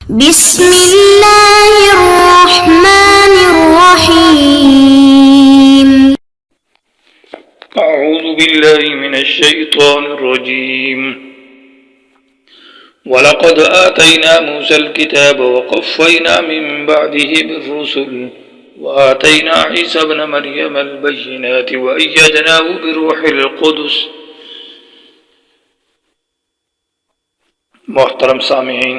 بسم الله الرحمن الرحيم. أعوذ بالله من الشيطان الرجيم. ولقد آتينا موسى الكتاب وقفينا من بعده بالرسل وآتينا عيسى ابن مريم البينات وأيدناه بروح القدس. محترم سامعین،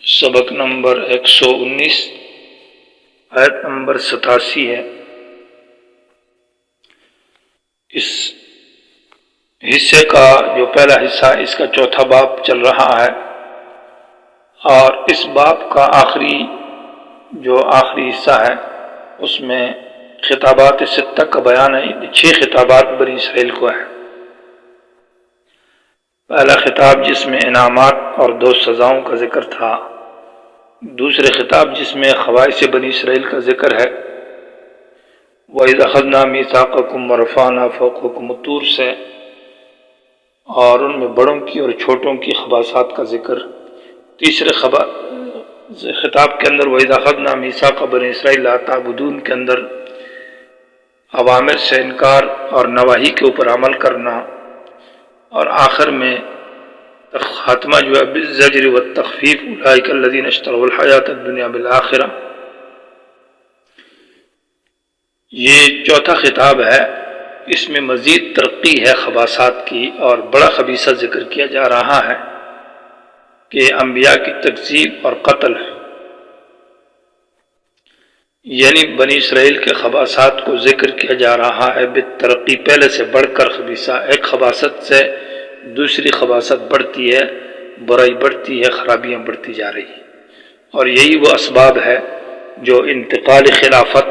سبق نمبر 119 آیت نمبر 87 ہے۔ اس حصے کا جو پہلا حصہ، اس کا چوتھا باب چل رہا ہے، اور اس باب کا آخری حصہ ہے، اس میں خطابات ستہ کا بیان ہے۔ 6 خطابات بنی اسرائیل کو ہیں۔ پہلا خطاب جس میں انعامات اور 2 سزاؤں کا ذکر تھا، دوسرے خطاب جس میں خواص بنی اسرائیل کا ذکر ہے، وَإِذْ أَخَذْنَا مِيثَاقَكُمْ وَرَفَعْنَا فَوْقَكُمُ الطُّورَ سے، اور ان میں بڑوں کی اور چھوٹوں کی خباثات کا ذکر۔ تیسرے خطاب کے اندر وَإِذْ أَخَذْنَا مِيثَاقَ بَنِي إِسْرَائِيلَ لَا تَعْبُدُونَ کے اندر اوامر سے انکار اور نواہی کے اوپر عمل کرنا، اور آخر میں خاتمہ جو ہے بالزجر والتخفیف اولئک الذین اشتروا الحیاۃ الدنیا بالآخرہ۔ یہ چوتھا خطاب ہے، اس میں مزید ترقی ہے خباثات کی، اور بڑا خبیثہ ذکر کیا جا رہا ہے کہ انبیاء کی تکذیب اور قتل، یعنی بنی اسرائیل کے خباثات کو ذکر کیا جا رہا ہے بالترقی، پہلے سے بڑھ کر خبیثہ۔ ایک خباثت سے دوسری خباثت بڑھتی ہے، برائی بڑھتی ہے، خرابیاں بڑھتی جا رہی ہیں، اور یہی وہ اسباب ہے جو انتقال خلافت،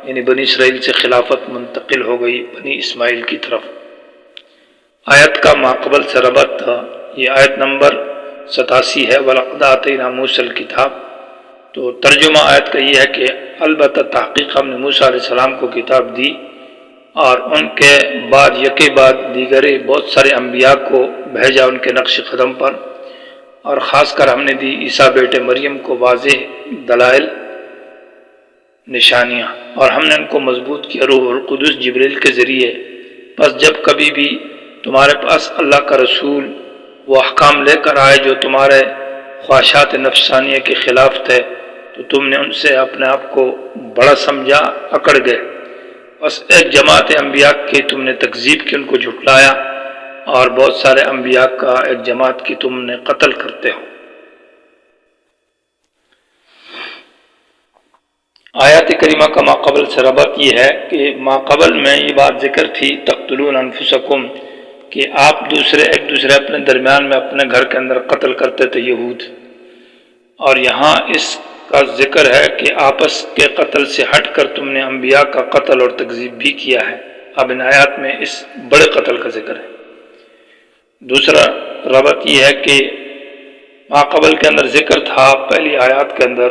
یعنی بنی اسرائیل سے خلافت منتقل ہو گئی بنی اسماعیل کی طرف۔ آیت کا ماقبل سے ربط تھا، یہ آیت نمبر 87 ہے، وَلَقَدْ آتَيْنَا مُوسَى الْكِتَابَ۔ تو ترجمہ آیت کا یہ ہے کہ البتہ تحقیق ہم نے موسیٰ علیہ السلام کو کتاب دی، اور ان کے بعد یکے بعد دیگرے بہت سارے انبیاء کو بھیجا ان کے نقش قدم پر، اور خاص کر ہم نے دی عیسیٰ بیٹے مریم کو واضح دلائل، نشانیاں، اور ہم نے ان کو مضبوط کیا روح القدس جبریل کے ذریعے۔ پس جب کبھی بھی تمہارے پاس اللہ کا رسول وہ احکام لے کر آئے جو تمہارے خواہشات نفسانیہ کے خلاف تھے، تو تم نے ان سے اپنے آپ کو بڑا سمجھا، اکڑ گئے۔ بس ایک جماعت انبیاء کی تم نے تکذیب کی، ان کو جھٹلایا، اور بہت سارے انبیاء کا ایک جماعت کی تم نے قتل کرتے ہو۔ آیات کریمہ کا ماقبل سے ربط یہ ہے کہ ماقبل میں یہ بات ذکر تھی تقتلون انفسکم، کہ آپ ایک دوسرے اپنے درمیان میں اپنے گھر کے اندر قتل کرتے تھے یہود، اور یہاں اس کا ذکر ہے کہ آپس کے قتل سے ہٹ کر تم نے انبیاء کا قتل اور تکذیب بھی کیا ہے۔ اب ان آیات میں اس بڑے قتل کا ذکر ہے۔ دوسرا ربط یہ ہے کہ ماقبل کے اندر ذکر تھا پہلی آیات کے اندر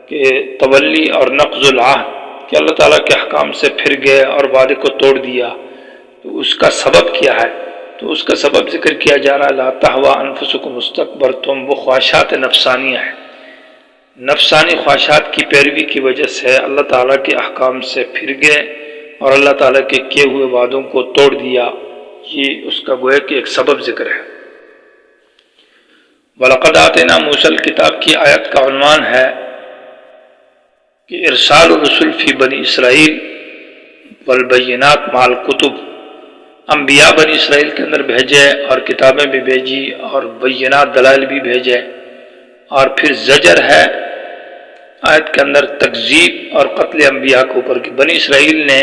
کہ تولی اور نقض العہد، کہ اللہ تعالیٰ کے حکام سے پھر گئے اور وعدے کو توڑ دیا، تو اس کا سبب کیا ہے؟ تو اس کا سبب ذکر کیا جا رہا ہے لا تہویٰ انفسکم استکبرتم، وہ خواہشات نفسانیہ ہے، نفسانی خواہشات کی پیروی کی وجہ سے اللہ تعالیٰ کے احکام سے پھر گئے اور اللہ تعالیٰ کے کیے ہوئے وعدوں کو توڑ دیا۔ یہ اس کا گویا کہ ایک سبب ذکر ہے۔ وَلَقَدْ آتَيْنَا مُوسَى الْكِتاب کی آیت کا عنوان ہے کہ ارسال الرسل فی بنی اسرائیل والبینات مع الکتب، انبیاء بنی اسرائیل کے اندر بھیجے اور کتابیں بھی بھیجی اور بینات دلائل بھی بھیجے، اور پھر زجر ہے آیت کے اندر تکذیب اور قتل انبیاء کے اوپر، کہ بنی اسرائیل نے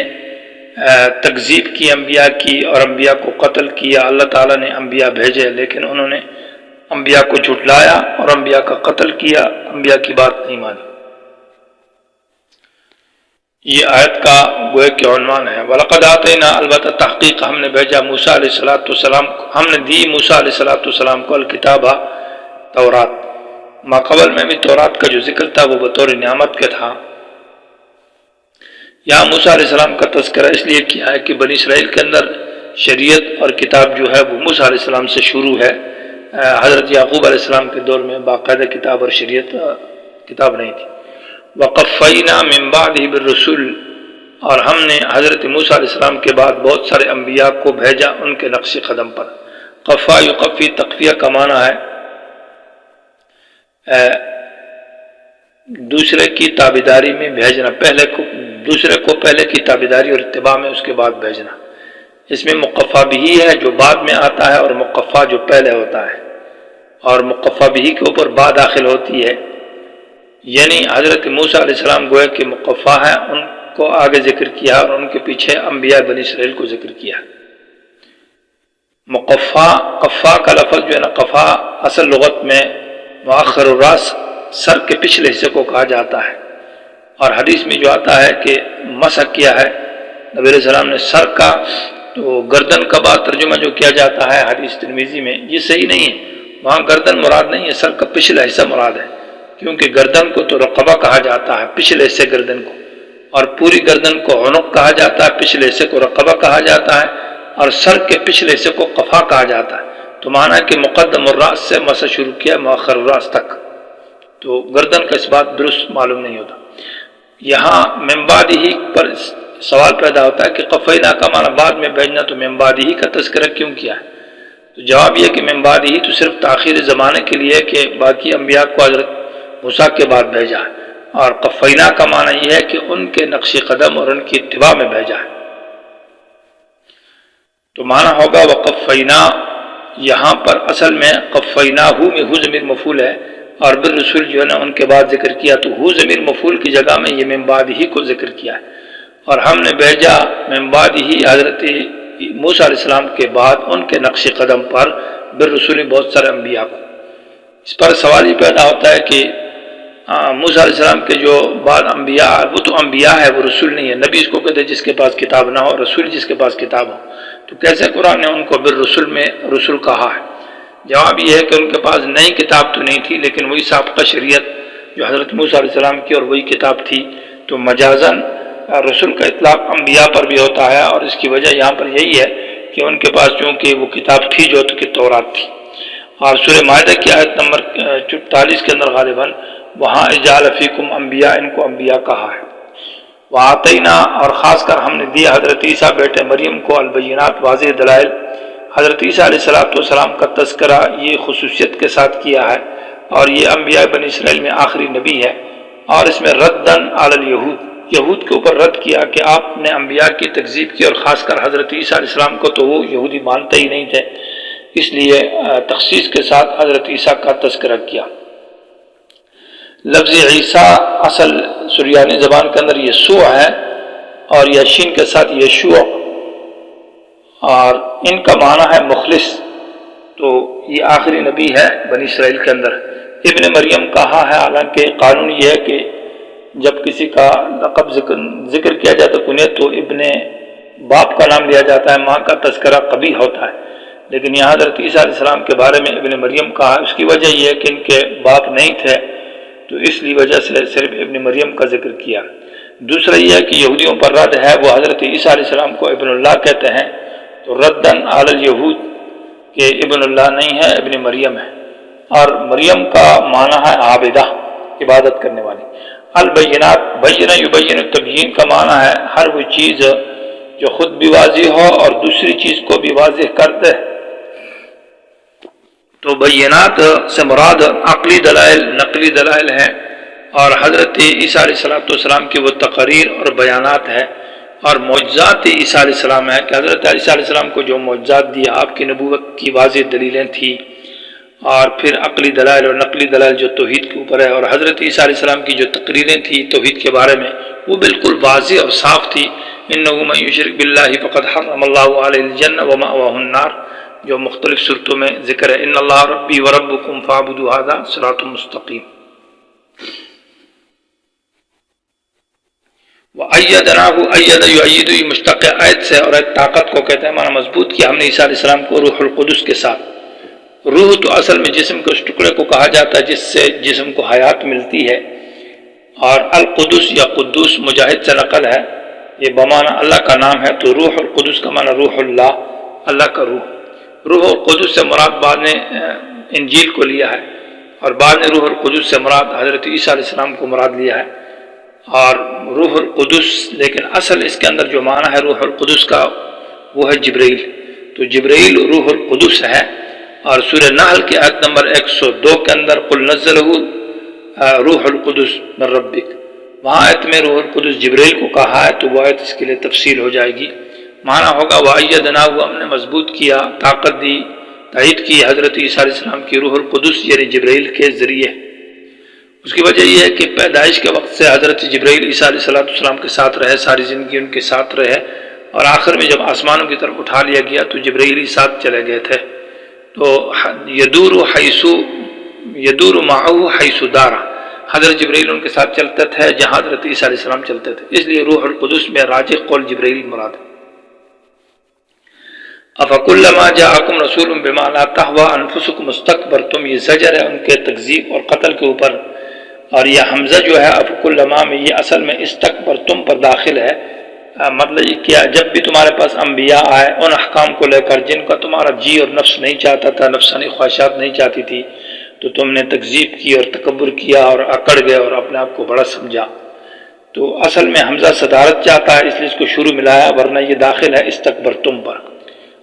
تکذیب کی انبیاء کی اور انبیاء کو قتل کیا۔ اللہ تعالیٰ نے انبیاء بھیجے لیکن انہوں نے انبیاء کو جھٹلایا اور انبیاء کا قتل کیا، انبیاء کی بات نہیں مانی۔ یہ آیت کا گویا کہ عنوان ہے۔ وَلَقَدْ آتَيْنَا، البتہ تحقیق ہم نے بھیجا موسیٰ علیہ السلام، ہم نے دی موسیٰ علیہ السلام کو الکتابہ، تورات۔ ماقبل میں بھی تورات کا جو ذکر تھا وہ بطور نعمت کے تھا۔ یہاں موسیٰ علیہ السلام کا تذکرہ اس لیے کیا ہے کہ بنی اسرائیل کے اندر شریعت اور کتاب جو ہے وہ موسیٰ علیہ السلام سے شروع ہے، حضرت یعقوب علیہ السلام کے دور میں باقاعدہ کتاب اور شریعت کتاب نہیں تھی۔ وقفینا من بعدہ بالرسل، اور ہم نے حضرت موسیٰ علیہ السلام کے بعد بہت سارے انبیاء کو بھیجا ان کے نقش قدم پر۔ قفا یقفی تقفیہ کا معنی ہے دوسرے کی تابعداری میں بھیجنا، دوسرے کو پہلے کی تابعداری اور اتباع میں اس کے بعد بھیجنا۔ اس میں مقفع بھی ہے جو بعد میں آتا ہے، اور مقفع جو پہلے ہوتا ہے، اور مقفع بھی کے اوپر با داخل ہوتی ہے، یعنی حضرت موسیٰ علیہ السلام گویا کہ مقفع ہے، ان کو آگے ذکر کیا اور ان کے پیچھے انبیاء بنی اسرائیل کو ذکر کیا۔ مقفع، قفا کا لفظ جو ہے نا، قفا اصل لغت میں مؤخر الراس، سر کے پچھلے حصے کو کہا جاتا ہے، اور حدیث میں جو آتا ہے کہ مسح کیا ہے نبی علیہ السلام نے سر کا، تو گردن کا بعد ترجمہ جو کیا جاتا ہے حدیث ترمذی میں، یہ صحیح نہیں ہے، وہاں گردن مراد نہیں ہے، سر کا پچھلا حصہ مراد ہے، کیونکہ گردن کو تو رقبہ کہا جاتا ہے، پچھلے حصے گردن کو، اور پوری گردن کو عنق کہا جاتا ہے، پچھلے حصے کو رقبہ کہا جاتا ہے، اور سر کے پچھلے حصے کو قفا کہا جاتا ہے۔ تو معنی ہے کہ مقدم الراس سے مسح شروع کیا مؤخر الراس تک، تو گردن کا اس بات درست معلوم نہیں ہوتا۔ یہاں من بعد ہی پر سوال پیدا ہوتا ہے کہ قفینا کا معنی بعد میں بھیجنا، تو من بعد ہی کا تذکرہ کیوں کیا ہے؟ تو جواب یہ کہ من بعد ہی تو صرف تاخیر زمانے کے لیے کہ باقی انبیاء کو حضرت موسیٰ کے بعد بھیجا ہے، اور قفینا کا معنی یہ ہے کہ ان کے نقش قدم اور ان کی اتباع میں بھیجا ہے۔ تو معنی ہوگا وقفینا، یہاں پر اصل میں قفیناہ میں ہو ضمیر مفعول ہے، اور بالرسول جو ہے نا ان کے بعد ذکر کیا، تو ہو ضمیر مفعول کی جگہ میں یہ من بعد ہی کو ذکر کیا ہے، اور ہم نے بھیجا من بعد ہی حضرت موسیٰ علیہ السلام کے بعد ان کے نقش قدم پر بالرسول بہت سارے انبیاء کو۔ اس پر سوال یہ پیدا ہوتا ہے کہ موسیٰ علیہ السلام کے جو بعد انبیاء، وہ تو انبیاء ہے، وہ رسول نہیں ہے۔ نبی اس کو کہتے ہیں جس کے پاس کتاب نہ ہو، رسول جس کے پاس کتاب ہو، تو کیسے قرآن نے ان کو بالرسول میں رسول کہا ہے؟ جواب یہ ہے کہ ان کے پاس نئی کتاب تو نہیں تھی، لیکن وہی سابقہ شریعت جو حضرت موسیٰ علیہ السلام کی اور وہی کتاب تھی، تو مجازاً رسول کا اطلاق انبیاء پر بھی ہوتا ہے، اور اس کی وجہ یہاں پر یہی ہے کہ ان کے پاس چونکہ وہ کتاب تھی جو کہ تورات تھی۔ اور سورہ مائدہ کی آیت نمبر 44 کے اندر غالباً وہاں اجعل فیکم انبیاء، ان کو انبیاء کہا ہے۔ وآتینا، اور خاص کر ہم نے دیا حضرت عیسیٰ بیٹے مریم کو البینات، واضح دلائل۔ حضرت عیسیٰ علیہ السلام کا تذکرہ یہ خصوصیت کے ساتھ کیا ہے، اور یہ انبیاء بنی اسرائیل میں آخری نبی ہے، اور اس میں ردن علی الیہود، یہود کے اوپر رد کیا کہ آپ نے انبیاء کی تکذیب کی، اور خاص کر حضرت عیسیٰ علیہ السلام کو تو وہ یہودی مانتے ہی نہیں تھے، اس لیے تخصیص کے ساتھ حضرت عیسیٰ کا تذکرہ کیا۔ لفظ عیسیٰ اصل سریانی زبان کے اندر یسوع ہے، اور یاشین کے ساتھ یشوع، اور ان کا معنی ہے مخلص، تو یہ آخری نبی ہے بنی اسرائیل کے اندر۔ ابن مریم کہا ہے، حالانکہ قانون یہ ہے کہ جب کسی کا لقب ذکر کیا جاتا ہے کنیت، تو ابن باپ کا نام لیا جاتا ہے، ماں کا تذکرہ قبیح ہوتا ہے، لیکن یہاں حضرت عیسیٰ علیہ السلام کے بارے میں ابن مریم کہا ہے۔ اس کی وجہ یہ ہے کہ ان کے باپ نہیں تھے، تو اس لیے وجہ سے صرف ابن مریم کا ذکر کیا۔ دوسرا یہ ہے کہ یہودیوں پر رد ہے، وہ حضرت عیسیٰ علیہ السلام کو ابن اللہ کہتے ہیں، تو ردن علی الیہود کہ ابن اللہ نہیں ہے، ابن مریم ہے، اور مریم کا معنی ہے عابدہ، عبادت کرنے والی۔ البینات، بینہ یبین، تبیین کا معنی ہے ہر وہ چیز جو خود بھی واضح ہو اور دوسری چیز کو بھی واضح کر دے، تو بینات سے مراد عقلی دلائل، نقلی دلائل ہیں، اور حضرت عیسیٰ علیہ السلام کی وہ تقاریر اور بیانات ہے، اور معجزات عیسیٰ علیہ السلام ہے کہ حضرت عیسیٰ علیہ السلام کو جو معجزات دیا، آپ کی نبوت کی واضح دلیلیں تھیں، اور پھر عقلی دلائل اور نقلی دلائل جو توحید کے اوپر ہے، اور حضرت عیسیٰ علیہ السلام کی جو تقریریں تھیں توحید کے بارے میں، وہ بالکل واضح اور صاف تھی۔ انہ من یشرک باللہ فقد حرم اللہ علیہ الجنہ ومأواہ النار، جو مختلف صورتوں میں ذکر ہے، ان اللہ ربی وربکم فاعبدوا ھذا صراط مستقیم۔ وَأَيَّدْنَاهُ أَيَّدَ يُؤَيِّدُ، یہ مشتق آیت سے، اور ایک طاقت کو کہتے ہیں، معنی مضبوط کیا ہم نے عیسیٰ علیہ السلام کو روح القدس کے ساتھ۔ روح تو اصل میں جسم کے اس ٹکڑے کو کہا جاتا ہے جس سے جسم کو حیات ملتی ہے، اور القدس یا قدوس مجاہد سے نقل ہے، یہ بمعنی اللہ کا نام ہے، تو روح القدس کا معنی روح اللہ، اللہ کا روح۔ روح القدس سے مراد بعد نے انجیل کو لیا ہے، اور بعد میں روح القدس سے مراد حضرت عیسیٰ علیہ السلام کو مراد لیا ہے۔ اور روح القدس، لیکن اصل اس کے اندر جو معنی ہے روح القدس کا وہ ہے جبرائیل، تو جبرائیل روح القدس ہے۔ اور سورہ نحل کی آیت نمبر 102 کے اندر قل نزلہ روح القدس من ربک، وہاں آیت میں روح القدس جبرائیل کو کہا ہے، تو وہ آیت اس کے لیے تفصیل ہو جائے گی۔ معنی ہوگا وَأَيَّدْنَاهُ، ہم نے مضبوط کیا، طاقت دی، تائید کی حضرت عیسیٰ علیہ السلام کی روح القدس یعنی جبرائیل کے ذریعے۔ اس کی وجہ یہ ہے کہ پیدائش کے وقت سے حضرت جبرائیل عیسیٰ علیہ السلام کے ساتھ رہے، ساری زندگی ان کے ساتھ رہے، اور آخر میں جب آسمانوں کی طرف اٹھا لیا گیا تو جبرائیل ہی ساتھ چلے گئے تھے۔ تو یدور معه حیث دار، حضرت جبرائیل ان کے ساتھ چلتے تھے جہاں حضرت عیسیٰ علیہ السلام چلتے تھے، اس لیے روح القدس میں راجح قول جبرائیل مراد ہے۔ افکلما جاءکم رسول بما لا تهوى انفسکم استکبرتم، یہ زجر ہے ان کے تکذیب اور قتل کے اوپر، اور یہ حمزہ جو ہے افکلما میں یہ اصل میں استکبرتم پر داخل ہے۔ مطلب یہ کیا، جب بھی تمہارے پاس انبیاء آئے ان احکام کو لے کر جن کا تمہارا جی اور نفس نہیں چاہتا تھا، نفسانی خواہشات نہیں چاہتی تھی، تو تم نے تکذیب کی اور تکبر کیا اور اکڑ گئے اور اپنے آپ کو بڑا سمجھا۔ تو اصل میں حمزہ صدارت چاہتا ہے، اس لیے اس کو شروع ملایا، ورنہ یہ داخل ہے استکبرتم پر۔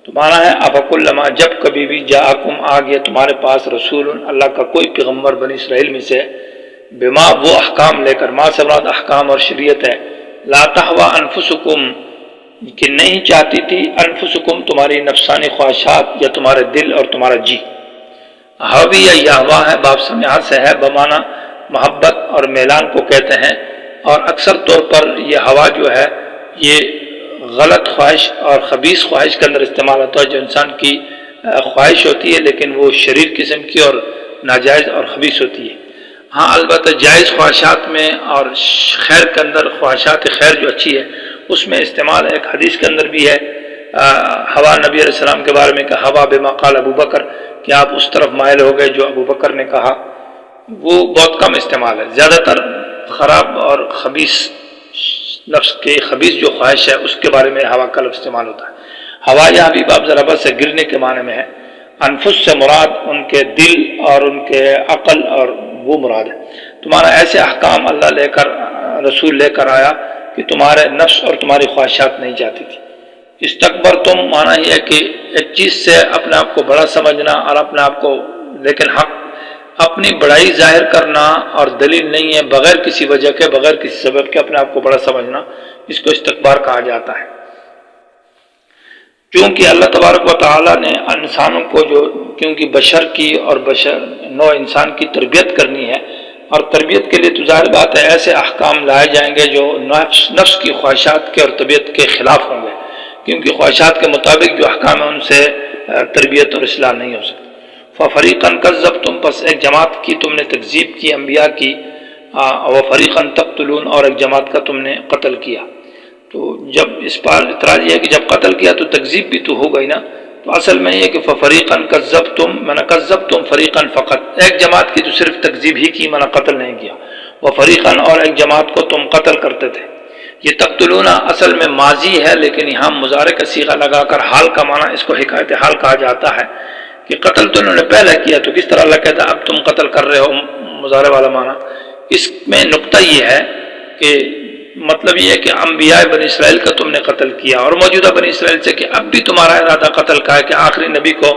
تو معنی ہے افکلما، جب کبھی بھی جاءکم آ گیا تمہارے پاس رسول، اللہ کا کوئی پیغمبر بنی اسرائیل میں سے، بما وہ احکام لے کر، ما سے مراد احکام اور شریعت ہے، لا تهوى انفسکم کہ نہیں چاہتی تھی، انفسکم تمہاری نفسانی خواہشات یا تمہارے دل اور تمہارا جی۔ حوی یا یہوا ہے، باب سماعت سے ہے، بمانا محبت اور میلان کو کہتے ہیں، اور اکثر طور پر یہ ہوا جو ہے یہ غلط خواہش اور خبیث خواہش کے اندر استعمال ہوتا ہے، جو انسان کی خواہش ہوتی ہے لیکن وہ شریر قسم کی اور ناجائز اور خبیث ہوتی ہے۔ ہاں البتہ جائز خواہشات میں اور خیر کے اندر خواہشات خیر جو اچھی ہے اس میں استعمال ہے۔ ایک حدیث کے اندر بھی ہے ہوا نبی علیہ السلام کے بارے میں کہ ہوا بما قال ابو بکر، کہ آپ اس طرف مائل ہو گئے جو ابو بکر نے کہا، وہ بہت کم استعمال ہے۔ زیادہ تر خراب اور خبیث نفس کے خبیث جو خواہش ہے اس کے بارے میں ہوا کا لفظ استعمال ہوتا ہے۔ ہوا یہاں بھی باب ضربت سے گرنے کے معنی میں ہے، انفس سے مراد ان کے دل اور ان کے عقل اور وہ مراد ہے۔ تمہارا ایسے احکام اللہ لے کر، رسول لے کر آیا کہ تمہارے نفس اور تمہاری خواہشات نہیں چاہتی تھی۔ استکبرتم معنی یہ ہے کہ ایک چیز سے اپنے آپ کو بڑا سمجھنا اور اپنے آپ کو، لیکن حق اپنی بڑائی ظاہر کرنا اور دلیل نہیں ہے، بغیر کسی وجہ کے، بغیر کسی سبب کے اپنے آپ کو بڑا سمجھنا، اس کو استکبار کہا جاتا ہے۔ کیونکہ اللہ تبارک و تعالیٰ نے انسانوں کو کیونکہ بشر کی اور بشر نوع انسان کی تربیت کرنی ہے، اور تربیت کے لیے تو ظاہر بات ہے ایسے احکام لائے جائیں گے جو نفس کی خواہشات کے اور طبیعت کے خلاف ہوں گے، کیونکہ خواہشات کے مطابق جو احکام ہیں ان سے تربیت اور اصلاح نہیں ہو سکتی۔ فَفَرِيقًا كَذَّبْتُمْ، پس ایک جماعت کی تم نے تکذیب کی انبیاء کی، وَفَرِيقًا تَقْتُلُونَ، اور ایک جماعت کا تم نے قتل کیا۔ تو جب اس پر اعتراض یہ ہے کہ جب قتل کیا تو تکذیب بھی تو ہو گئی نا، تو اصل میں یہ کہ فَفَرِيقًا كَذَّبْتُمْ، میں نے كَذَّبْتُمْ فَرِيقًا فقط، ایک جماعت کی تو صرف تکذیب ہی کی، میں نے قتل نہیں کیا، وَفَرِيقًا، اور ایک جماعت کو تم قتل کرتے تھے۔ یہ تقتلون اصل میں ماضی ہے، لیکن یہاں مضارع کا صیغہ لگا کر حال کا معنی اس کو حکایت حال کہا جاتا ہے کہ قتل تو انہوں نے پہلے کیا، تو کس طرح اللہ کہتا ہے اب تم قتل کر رہے ہو، مضارع والا معنی۔ اس میں نقطہ یہ ہے کہ مطلب یہ ہے کہ انبیاء بنی اسرائیل کا تم نے قتل کیا، اور موجودہ بنی اسرائیل سے کہ اب بھی تمہارا ارادہ قتل کا ہے، کہ آخری نبی کو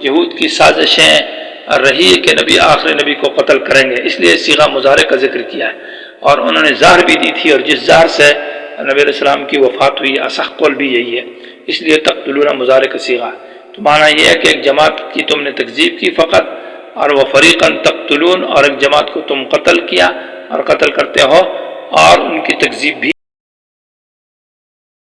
یہود کی سازشیں رہی ہے کہ نبی آخری نبی کو قتل کریں گے، اس لیے صیغہ مضارع کا ذکر کیا ہے، اور انہوں نے زہر بھی دی تھی، اور جس زہر سے نبی علیہ السلام کی وفات ہوئی، اصح قول بھی یہی ہے، اس لیے تقتلون مضارع کا صیغہ ہے۔ تو معنی یہ ہے کہ ایک جماعت کی تم نے تکذیب کی فقط، اور وہ فریقاً تقتلون، اور ایک جماعت کو تم قتل کیا اور قتل کرتے ہو، اور ان کی تکذیب بھی